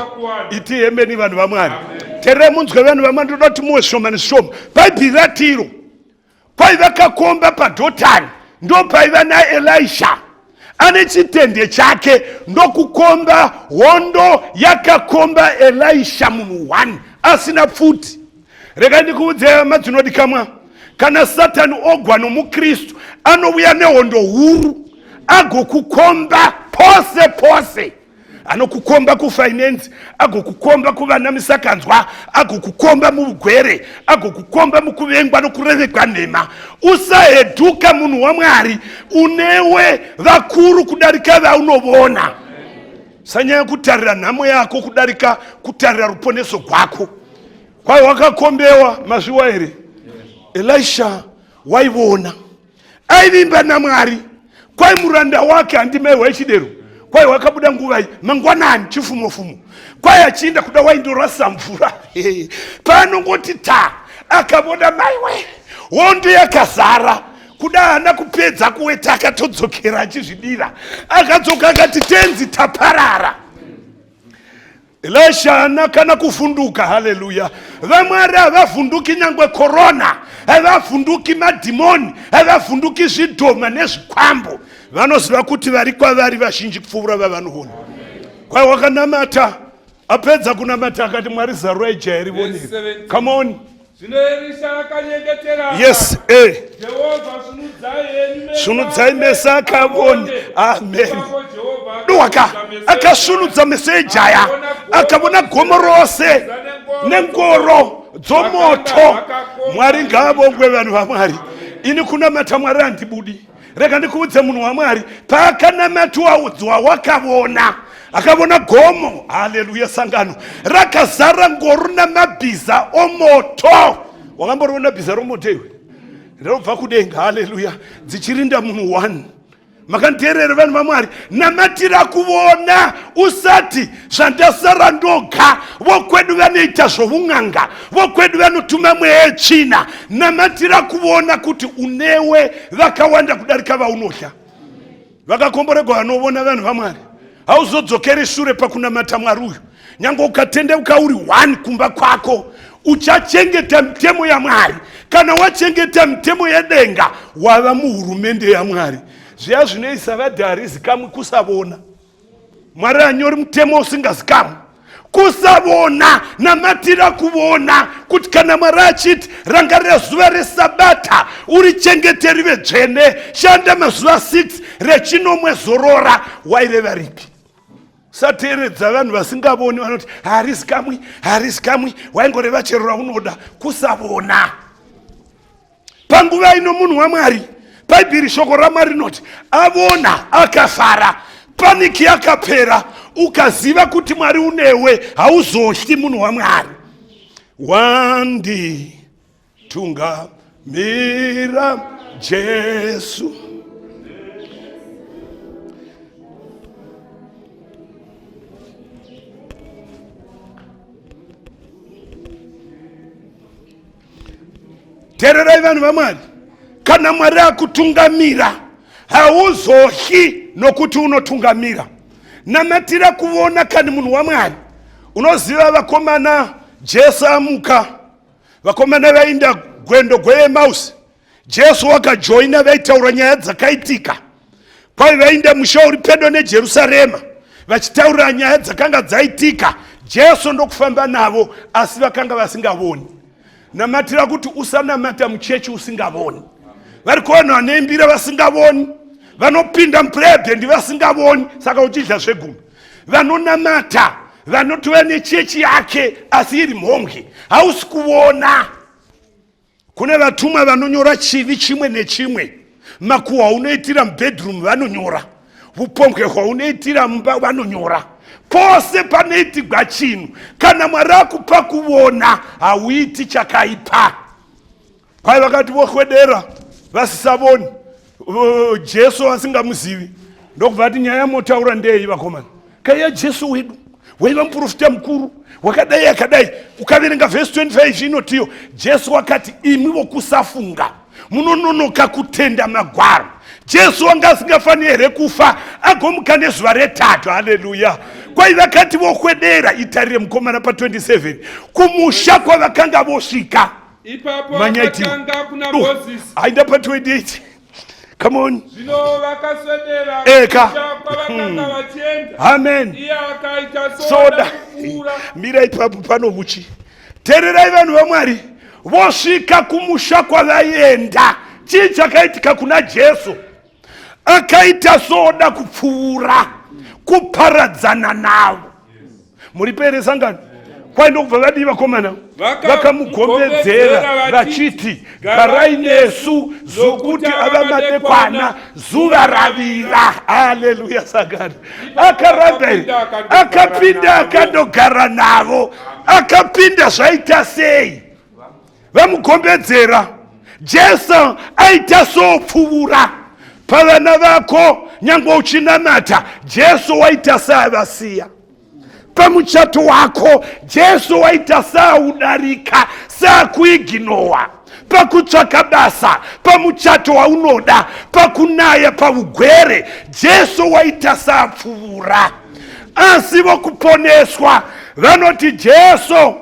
Iti hemeni vanhu vaMwari. Tere munzwe vanhu vaMwari, ndoda kuti muwe shoma neshoma. Bhaibheri ratiro kwai vakakomba paDhotani ndopaiva naElisha ane chitende chake ndokukomba hondo yakakomba Elisha munhu 1 asina pfuti. Rega ndikuudze madzinodikamwa, kana Satani ogwa nomuKristu anouya nehondo huru agokukomba pose pose. Anokukomba kufinance, agokukomba kuvana misakanzwa, agokukomba mugwere, agokukomba mukuvengwa nokurevekwa nhema. Usaheduka munhu waMwari, unewe vakuru kudarika vaunovona. Sanyaya kutarira nhamo yako kudarika kutarira ruponeso rwako. Kwai wakakombewa mazviwa here? Elisha waivona aivimba naMwari kwai muranda wake handimai waichidero kwai wakabuda nguvai mangwanani chifumofumo kwai achienda kuda waindorasa mvura paanongoti ta akabona maiwe hondo yakazara kuda hana kupedza kuweta akatodzokera achizvidira akadzoka akati tenzi taparara. Elisha hana kana kufunduka. Haleluya. VaMwari havavhunduki nyangwe korona, havavhunduki madhimoni, havavhunduki zvidhoma nezvikwambo. Vanoziva kuti vari kwavari vazhinji kupfuura vavanoona. Kwai wakanamata apedza kunamata akati Mwari zarurai jaya rivonere. Come on. Yes, Jehovah sunudzai meso akavone. Amen. Ndoka akasunudza meso ejaya akabona gomo rose nengoro dzomoto. Mwari ngaavongwe vanhu vaMwari. Ini kunamata Mwari handibudi. Rega ndikuudze munhu waMwari paakanamata waudzwa wakavona akabona gomo. Haleluya. Sangano rakazara ngoro namabhiza omoto. Wakamboriona bhiza romoto iwe rinobva kudenga. Haleluya. Dzichirinda munhu 1. Makanteerera vanhu vaMwari, namatira kuona usati zvandasara ndoga. Vokwedu vanoita zvoun'anga, vokwedu vanotuma mweya yetsvina. Namatira kuona kuti unewe vakawanda kudarika vaunotya. Vakakomborerwa vanovona vanhu vaMwari hauzodzokeri shure pakunamata Mwari uyu. Nyange ukatendeuka uri 1 kumba kwako uchachengeta mitemo yaMwari. Kana wachengeta mitemo yedenga wava muhurumende yaMwari. Zviya zvinoisa vadharizi kamwe kusavona. Mwari anyori mutemo usingazikamwe kusavona. Namatira kuona kuti kana Mwari achiti rangarira zuva reSabata urichengete rive dzvene, shanda mazuva 6 rechinomwe zorora, waireva ripi? Sateeredza vanhu vasingavoni vanoti harisi kamwe waingoreva chero raunoda. Kusavona. Panguva ino munhu waMwari, Bhaibheri shoko raMwari rinoti avona akafara, paniki yakapera. Ukaziva kuti Mwari unewe hauzotyi munhu waMwari. Wanditungamira Jesu. Teererai vanhu vaMwari, kana Mwari akutungamira hauzotyi nokuti unotungamira. Namatira kuona kani munhu waMwari. Unoziva vakomana Jesu amuka, vakomana vainda gwendo gweEmausi. Jesu wakajoina vaitaura nyaya dzakaitika. Kwai vainda musha uri pedo neJerusarema vachitaura nyaya dzakanga dzaitika. Jesu ndokufamba navo asi vakanga vasingavoni. Namatira kuti usanamata muchechi usingavoni. Vari kuvanhu vaneimbira vasingavoni, vanopinda mupurebhendi vasingavoni, saka uchidya zvegumi. Vanonamata vanotova nechechi yake asi iri mhongi, hausi kuona. Kune vatumwa vanonyora chivi chimwe nechimwe. Makuhwa haunoitira mubhedroom vanonyora, upombwe hwaunoitira mumba vanonyora. Pose panoitigwa chinhu, kana Mwari akupa kuona hauiti chakaipa. Kwai vakati vokwedera vasisavoni, Jesu vasingamuzivi. Ndokubva kuti nyaya yamotaura ndei vakomana? Kaiya Jesu wedu waiva muprofita mukuru wakadai akadai. Ukaverenga vhesi 25 inotiyo Jesu wakati imi vokusafunga munononoka kutenda magwaro. Jesu wanga asingafaniri here kufa agomuka nezuva retatu. Haleluya. Kwai vakati vokwedera, itarire mukomana pa27 kumusha kwavakanga vosvika. Ipapo vakatanga kuna Moses. Aenda pa28. Come on. Zvino vakaswedera Eka. kwavakanga vachienda. Amen. Iye akaita Soda. kupfuura. Mira ipapo pano muchi. Teererai vanhu vaMwari, vosvika kumusha kwavaienda. Chii chakaitika kuna Jesu? Akaita soda kupfuura, kuparadzana navo. Muri pere sangano? Kwai ndokubva vadii vakomana? Vakamugombedzera vachiti garai nesu zokuti ava madekwana zuva ravira. Haleluya. Sangano akaramba, akapinda akandogara navo. Akapinda zvaita sei? Vamugombedzera Jesu aita sopfuura pavana vako nyangwe uchinamata. Jesu waita savasiya pamuchato wako. Jesu waita saudarika, sakuiginowa pakutsvaka basa, pamuchato waunoda, pakunaya, paugwere. Jesu waita sapfuura. Asi vokuponeswa vanoti Jesu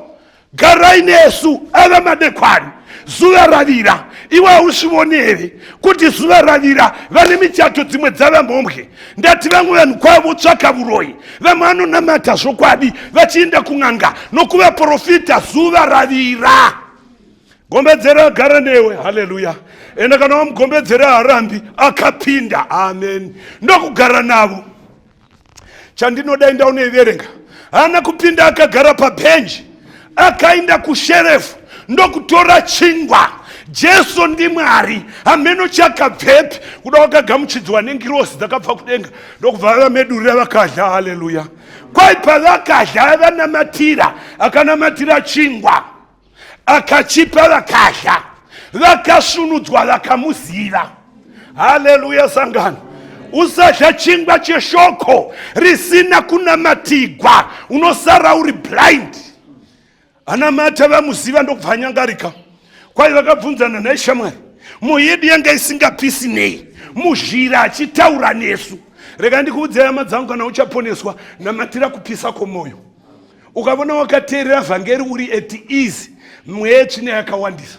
garai nesu ava madekwani zuva ravira. Iwe usivoni here kuti zuva ravira vane michato dzimwe dzavamhombwe? Ndati vamwe vanhu kwavo tsvaka uroi, vamwe vanonamata zvokwadi vachienda kun'anga nokuvaprofita. Zuva ravira. Gombedzera agara newe. Haleluya. Enda kana wamugombedzera harambi akapinda. Amen. Ndokugara navo. Chandinoda enda unoiverenga. Hana kupinda akagara pabhenji, akaenda kusherefu ndokutora chingwa. Jesu ndi Mwari. Ameno chakabvepi kuda wakagamuchidzwa nengirosi dzakabva kudenga ndokubva vamedurira vakadya. Haleluya. Kwai pavakadya vanamatira, akanamatira chingwa akachipa vakadya, vakasunudzwa, vakamuziva. Haleluya. Sangano, usadya chingwa cheshoko risina kunamatigwa, unosara uri blind. Anamata vamuziva ndokubva nyangarika. Kwai vakabvunzana naye, shamwari, muhidi yanga isingapisi nei? Muzhira achitaura nesu. Rega ndikuudzai hama dzangu, kana uchaponeswa namatira kupisa kwomwoyo. Ukavona wakateerera vhangeri uri at ease, mweya tsvina yakawandisa.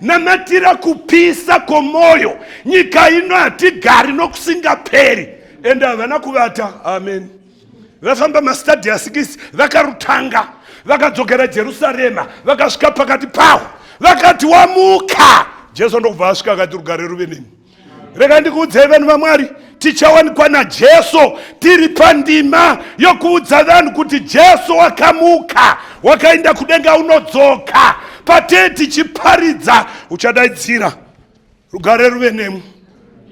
Namatira kupisa kwomwoyo. Nyika ino hatigari nokusingaperi. Ende havana kuvata. Amen. Vafamba mastadiya 6 vakarutanga, vakadzokera Jerusarema, vakasvika pakati pawo, vakati wamuka. Jesu ndokubva asvika akati rugare ruve nemi. Rega ndikuudzai vanhu vaMwari, tichawanikwa naJesu tiri pandima yokuudza vanhu kuti Jesu wakamuka, wakaenda kudenga, unodzoka. Patee tichiparidza, uchadaidzira rugare ruve nemi,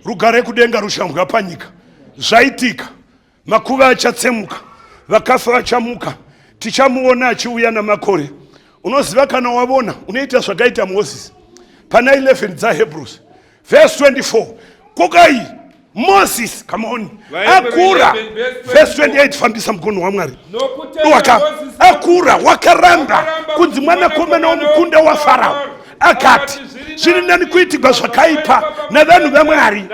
rugare kudenga rushambwa panyika. Zvaitika, makuva achatsemuka, vakafa vachamuka, tichamuona achiuya namakore. Unoziva kana wavona unoita zvakaita Moses pana 11 dzaHebrews verse 24. Kokai Moses, come on, akura. Verse 28, fambisa mkono wa Mwari. Akura wakaramba kunzi mwanakomana womukunda wa Farao. Akati zviri nani kuitigwa zvakaipa navanhu vaMwari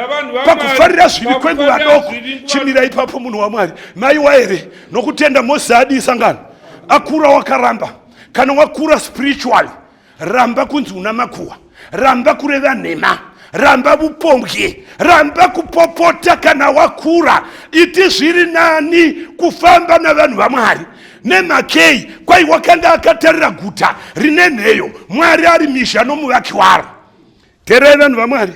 pakufarira zvivi kwenguva doko. Chimira ipapo munhu waMwari, maiwa here nokutenda Moses adi sangano. Akura wakaramba. Kana wakura spiritual, ramba kunzi unamakuwa, ramba kureva nhema, ramba bupombwe, ramba kupopota. Kana wakura, iti zviri nani kufamba navanhu vaMwari. Nemakei kwai wakanga akatarira guta rine nheyo, Mwari ari misha nomuvaki waro. Teerai vanhu vaMwari,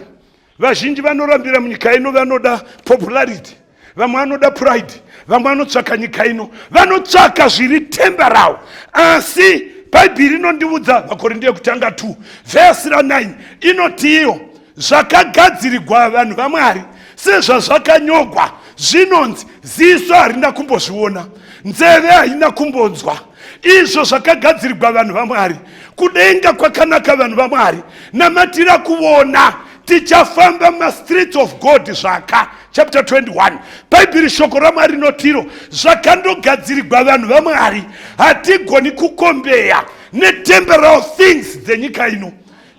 vazhinji vanorambira munyika ino vanoda popularity, vamwe vanoda pride, vamwe vanotsvaka nyika ino, vanotsvaka zviri temporal. Asi Bhaibheri inondiudza, Makorinto ekutanga 2 verse 9, inoti iyo zvakagadzirirwa vanhu vaMwari sezvazvakanyogwa, zvinonzi ziso harina kumbozviona, nzeve haina kumbonzwa. Izvo zvakagadzirirwa vanhu vaMwari. Kudenga kwakanaka vanhu vaMwari. Namatira kuona. Tichafamba ma streets of God zvaka chapter 21. Bhaibheri shoko raMwari rinotiro zvakandogadzirirwa vanhu vaMwari. Hatigoni kukombeya netemporal things dzenyika ino.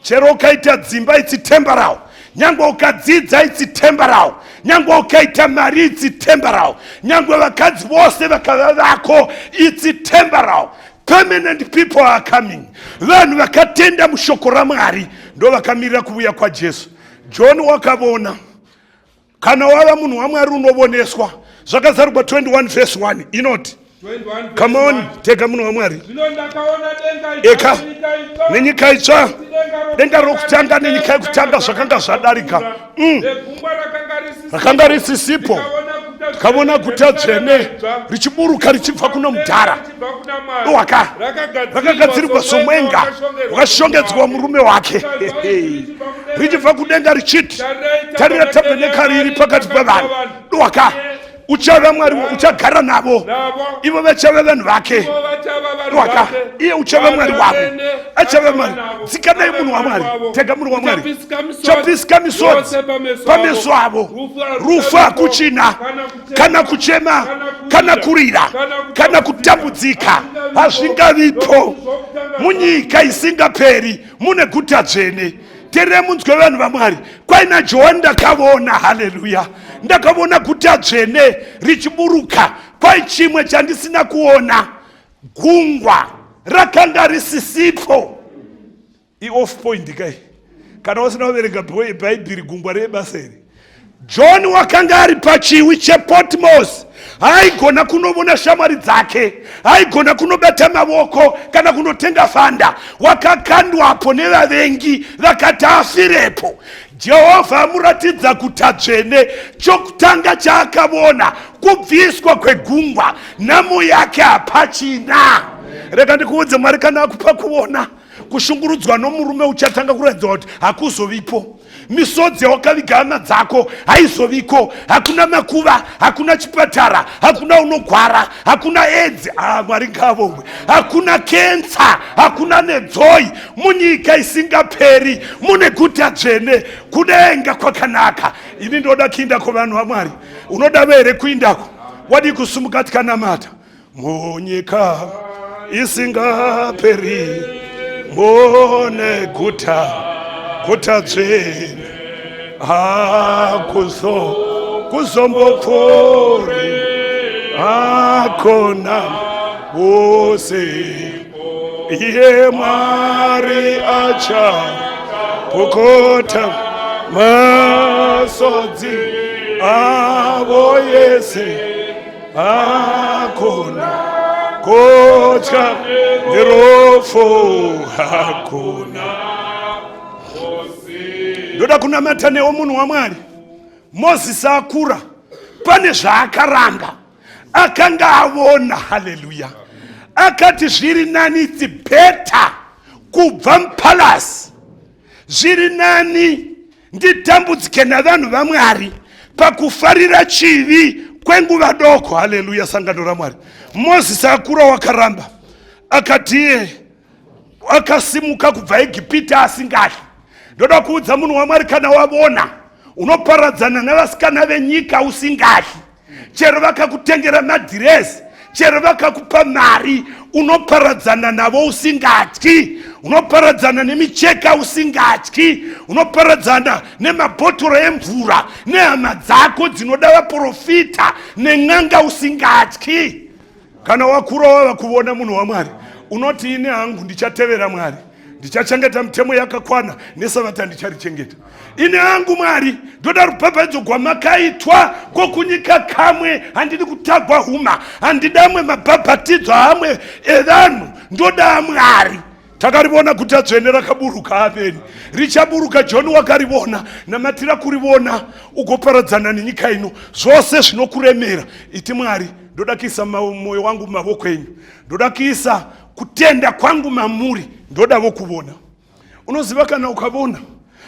Chero ukaita dzimba it's temporal, nyangwe ukadzidza it's temporal, nyangwe ukaita mari it's temporal, nyangwe vakadzi vose vakava vako it's temporal. Permanent people are coming. Vanhu vakatenda mushoko raMwari ndo vakamirira kuuya kwaJesu. John wakavona. Kana wava munhu waMwari unovoneswa. Zvakazarurwa 21 verse 1 inoti, come on, tega munhu waMwari. Eka nenyika itsva, denga rokutanga nenyika yekutanga zvakanga zvadarika. Rakanga risisipo. Tikavona guta dzvene richiburuka richibva kuno mudhara. Waka rakagadzirirwa somwenga wakashongedzwa murume wake. Richibva kudenga richiti, tarira tabhenekari iri pakati pavanhu. Waka uchava Mwari, uchagara navo, ivo vachava vanhu vake, iye uchava Mwari wavo, achava Mwari. Dzikanai munhu waMwari, tega munhu waMwari, chapisika misodzi pameso avo, rufu hakuchina, kana kuchema, kana kurira, kana kutambudzika, hazvingavipo munyika isingaperi mune guta dzvene. Tere munzwe vanhu vaMwari, kwaina Johani ndakavona, haleluya, ndakavona guta dzvene richiburuka. Kwai chimwe chandisina kuona, gungwa rakanga risisipo. I-off point kai, kana usina kuverenga bhaibheri gungwa rebasa iri. John wakanga ari pachiwi chePatmos, haigona kunovona shamwari dzake, haigona kunobata mavoko kana kunotenga fanda. Wakakandwapo nevavengi vakati afirepo. Jehovha amuratidza guta dzvene. Chokutanga chaakavona kubviswa kwegungwa, nhamo yake hapachina. Rega ndikuudze Mwari, kana akupa kuona, kushungurudzwa nomurume uchatanga kuratidza kuti hakuzovipo. Misodzi wakaviga hama dzako haizoviko. Hakuna makuva, hakuna chipatara, hakuna unogwara, hakuna edzi, Mwari ngavongwe, hakuna kensa, hakuna nedzoi. Munyika isingaperi mune guta dzvene, kudenga kwakanaka. Ini ndoda kuindako vanhu vaMwari. Unoda here kuindako? Wadi kusumuka tikanamata. Munyika isingaperi mune guta dzvene, kuzombopfuri hakona wose. Iye Mwari achapukota masodzi avo yese, hakona kotya nerofu, hakuna. Ndoda kunamata newo munhu waMwari. Mozisi akura, pane zvaakaranga, akanga avona, haleluya. Akati zviri nani, it's better kubva mupalasi, zviri nani nditambudzike navanhu vaMwari pakufarira chivi kwenguva doko, haleluya, sangano raMwari. Mozisi akura wakaramba, akati iye akasimuka kubva Egipita asingadli. Ndoda kuudza munhu waMwari, kana wavona unoparadzana navasikana venyika usingadli, chero vakakutengera madhirezi, chero vakakupa mari, unoparadzana navo usingatyi, unoparadzana nemicheka usingatyi, unoparadzana nemabhotoro emvura nehama dzako dzinoda vaprofita nen'anga usingatyi. Kana wakura wava kuona munhu waMwari, unoti ine hangu ndichatevera Mwari, ndichachengeta mitemo yakakwana, neSabata ndicharichengeta. Ine hangu Mwari, ndoda rubhabhaidzo gwamakaitwa kokunyika kamwe, handidi kutagwa huma, handidamwe mabhabhatidzo amwe evanhu, ndoda Mwari. Takarivona guta dzvene rakaburuka apeni, richaburuka. John wakarivona, namatira kurivona ugoparadzana nenyika ino, zvose zvinokuremera. Iti Mwari, ndoda kuisa mwoyo wangu mumavoko enyu, ndoda kuisa kutenda kwangu mamuri, ndoda vokuvona. Unoziva kana ukavona,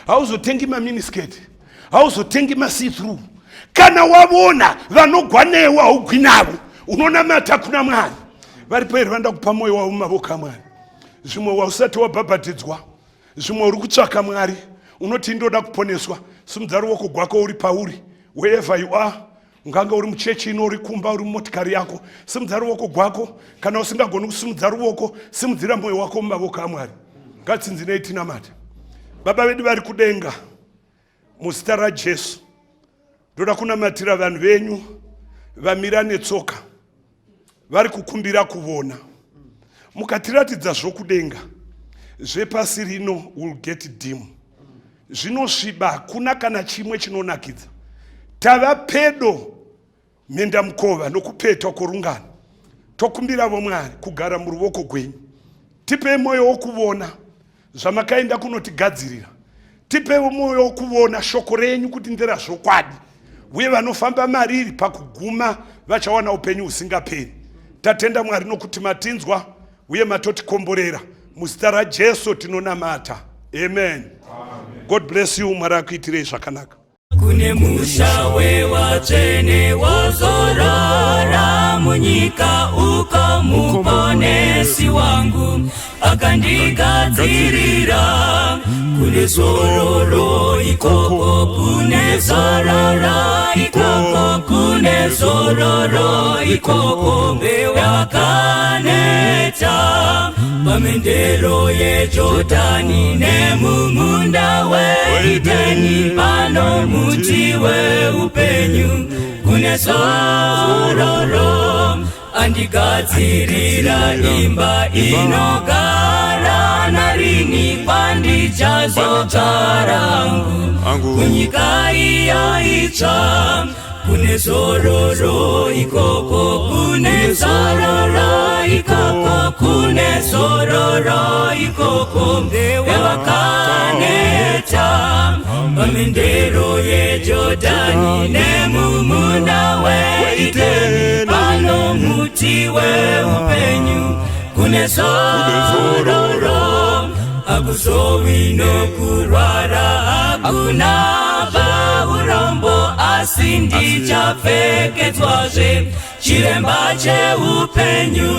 hauzotengi maminisketi, hauzotengi ma-see-through. Kana wavona vanogwa newe haugwi navo, unonamata kuna Mwari. Varipo here vanoda kupa mwoyo wavo mumavoko aMwari. Zvimwe wausati wabhabhatidzwa, zvimwe uri kutsvaka Mwari, unoti ndoda kuponeswa, simudza ruoko rwako uri pauri, wherever you are. Unganga uri muchechi ino, uri kumba, uri mumotikari yako, simudza ruoko rwako. Kana usingagoni kusimudza ruoko, simudzira mwoyo wako mumavoko aMwari. Ngatsinzinei tinamate. Baba vedu vari kudenga, muzita raJesu, ndoda kunamatira vanhu venyu vamira netsoka, vari kukumbira kuvona. Mukatiratidza zvokudenga, zvepasi rino will get dim. Zvinosviba, hakuna kana chimwe chinonakidza. Tava pedo menda mukova nokupetwa kworungano. Tokumbira vaMwari kugara muruoko gwenyu. Tipe mwoyo wokuvona zvamakaenda kunotigadzirira. Tipe mwoyo wokuvona shoko renyu kuti ndera zvokwadi, uye vanofamba mariri pakuguma vachawana upenyu husingaperi. Tatenda Mwari nokuti matinzwa uye matotikomborera. Muzita raJesu tinonamata. Amen. God bless you. Mwari akuitirei zvakanaka. Kune musha wewa watsvene wazorora munyika uko muponesi wangu akandigadzirira kune zororo ikoko kune zororo ikoko kune zororo ikoko bewakaneta pamendero yeJordani nemumunda weEdeni pano muti weupenyu kune zororo andigadzirira imba inogara narini kwandichazogara kunyika iya itsva kune zororo ikoko kune zororo ikoko kune zororo ikoko bewakaneta pamendero yeJordani nemumunda weEdeni pano muti weupenyu kune zororo akuzovi nokurwara hakuna paurombo asi ndichapfekedzwazve chiremba cheupenyu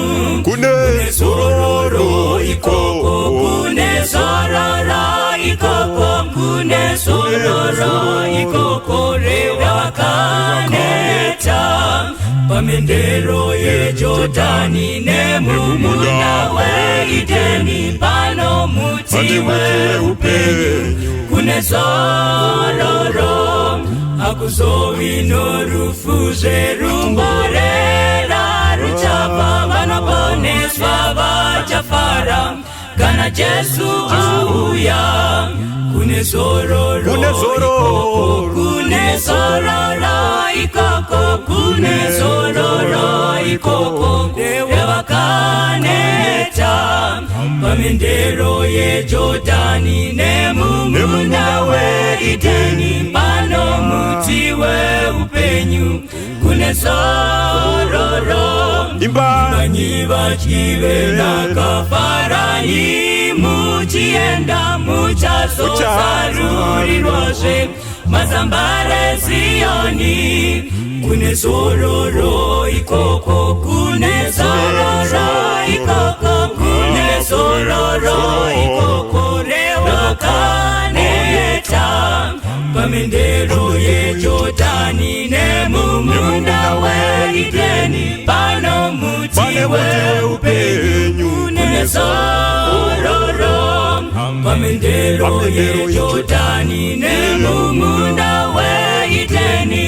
kune zororo ikoko kune zororo ikoko kune zororo ikoko rewakaneta pamendero yeJordani nemumunda weEdeni pano muti weupenyu kune zororo akuzovi norufuzve rumborera ruchapa vanoponeswa vachafara kana Jesu auya kune zororo ikoko kune zororo ikoko kune zororo ikoko bewakaneta pamendero yeJordani nemumunda weEdeni pano muti weupenyu kune zororo imbanyi vatyive nakafaranyi muchienda muchazozarurirwazve mazambare Zioni kune zororo ikoko kune zororo ikoko kune zororo ikoko rewakaneta pamendero yeJordani nemumunda weEdeni pano muti weupenyu kune zororo pamendero yeJordani nemumunda weEdeni